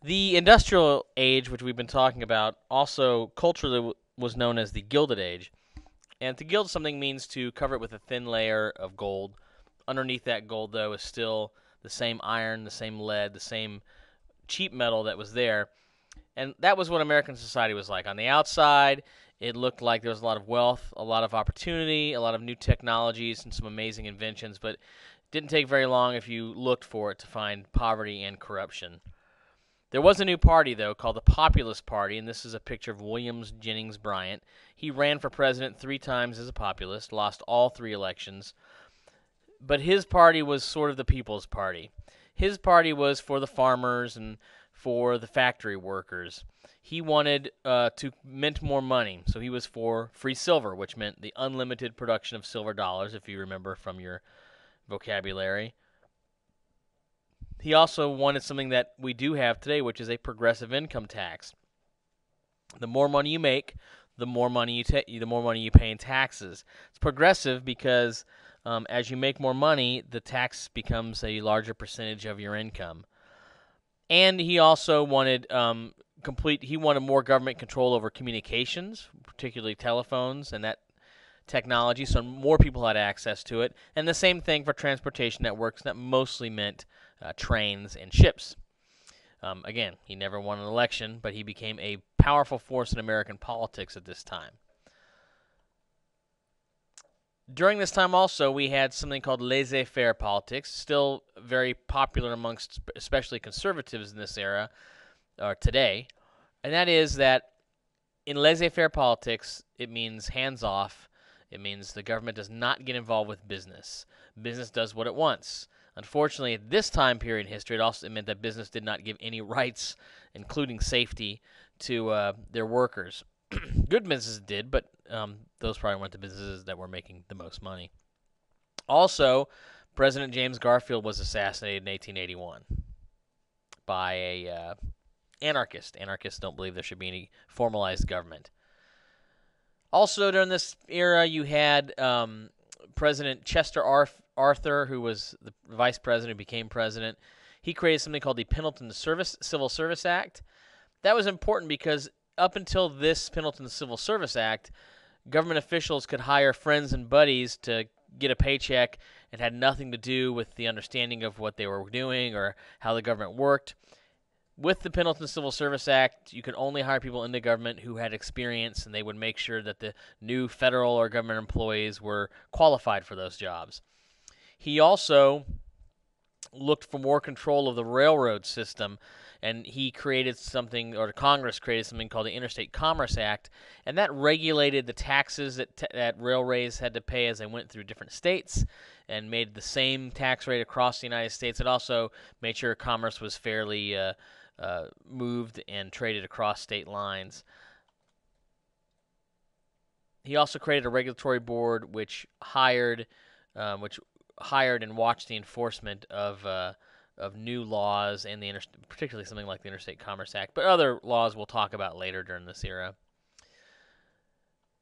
The industrial age, which we've been talking about, also culturally was known as the Gilded Age. And to gild something means to cover it with a thin layer of gold. Underneath that gold, though, is still the same iron, the same lead, the same cheap metal that was there. And that was what American society was like. On the outside, it looked like there was a lot of wealth, a lot of opportunity, a lot of new technologies, and some amazing inventions, but it didn't take very long if you looked for it to find poverty and corruption. There was a new party, though, called the Populist Party, and this is a picture of Williams Jennings Bryan. He ran for president 3 times as a populist, lost all 3 elections, but his party was sort of the People's Party. His party was for the farmers and for the factory workers. He wanted to mint more money, so he was for free silver, which meant the unlimited production of silver dollars, if you remember from your vocabulary. He also wanted something that we do have today, which is a progressive income tax. The more money you make, the more money you pay in taxes. It's progressive because as you make more money, the tax becomes a larger percentage of your income. And he also wanted he wanted more government control over communications, particularly telephones and that technology, so more people had access to it. And the same thing for transportation networks that mostly meant trains and ships. Again, he never won an election, but he became a powerful force in American politics at this time. During this time also, we had something called laissez-faire politics, still very popular amongst especially conservatives in this era, or today. And that is that in laissez-faire politics, it means hands-off. It means the government does not get involved with business. Business does what it wants. Unfortunately, at this time period in history, it meant that business did not give any rights, including safety, to their workers. Good businesses did, but those probably weren't the businesses that were making the most money. Also, President James Garfield was assassinated in 1881 by a anarchist. Anarchists don't believe there should be any formalized government. Also, during this era, you had President Chester Arthur, who was the vice president, who became president. He created something called the Pendleton Civil Service Act. That was important because up until this Pendleton Civil Service Act, government officials could hire friends and buddies to get a paycheck and had nothing to do with the understanding of what they were doing or how the government worked. With the Pendleton Civil Service Act, you could only hire people in the government who had experience, and they would make sure that the new federal or government employees were qualified for those jobs. He also looked for more control of the railroad system, and he created something, or Congress created something called the Interstate Commerce Act, and that regulated the taxes that railways had to pay as they went through different states and made the same tax rate across the United States. It also made sure commerce was fairly moved and traded across state lines. He also created a regulatory board which hired and watched the enforcement of new laws and particularly something like the Interstate Commerce Act, but other laws we'll talk about later during this era.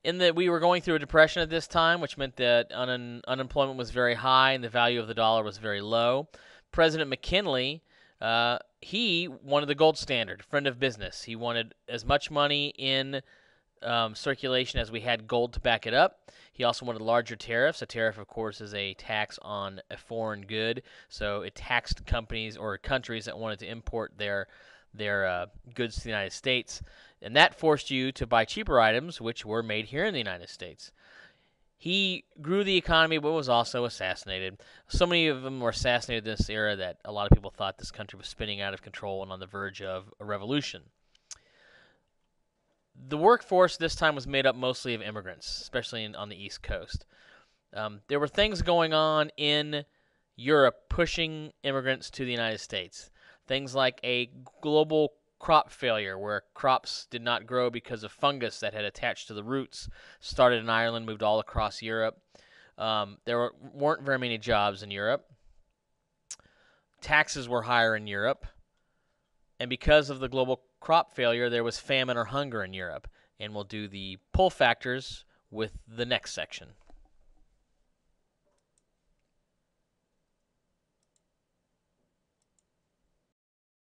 In that we were going through a depression at this time, which meant that unemployment was very high and the value of the dollar was very low. President McKinley, he wanted the gold standard, friend of business. He wanted as much money in circulation as we had gold to back it up. He also wanted larger tariffs. A tariff, of course, is a tax on a foreign good, so it taxed companies or countries that wanted to import their goods to the United States, and that forced you to buy cheaper items, which were made here in the United States. He grew the economy, but was also assassinated. So many of them were assassinated in this era that a lot of people thought this country was spinning out of control and on the verge of a revolution. The workforce this time was made up mostly of immigrants, especially on the East Coast. There were things going on in Europe pushing immigrants to the United States. Things like a global crop failure where crops did not grow because of fungus that had attached to the roots, started in Ireland, moved all across Europe. There weren't very many jobs in Europe. Taxes were higher in Europe. And because of the global crop failure, there was famine or hunger in Europe. And we'll do the pull factors with the next section.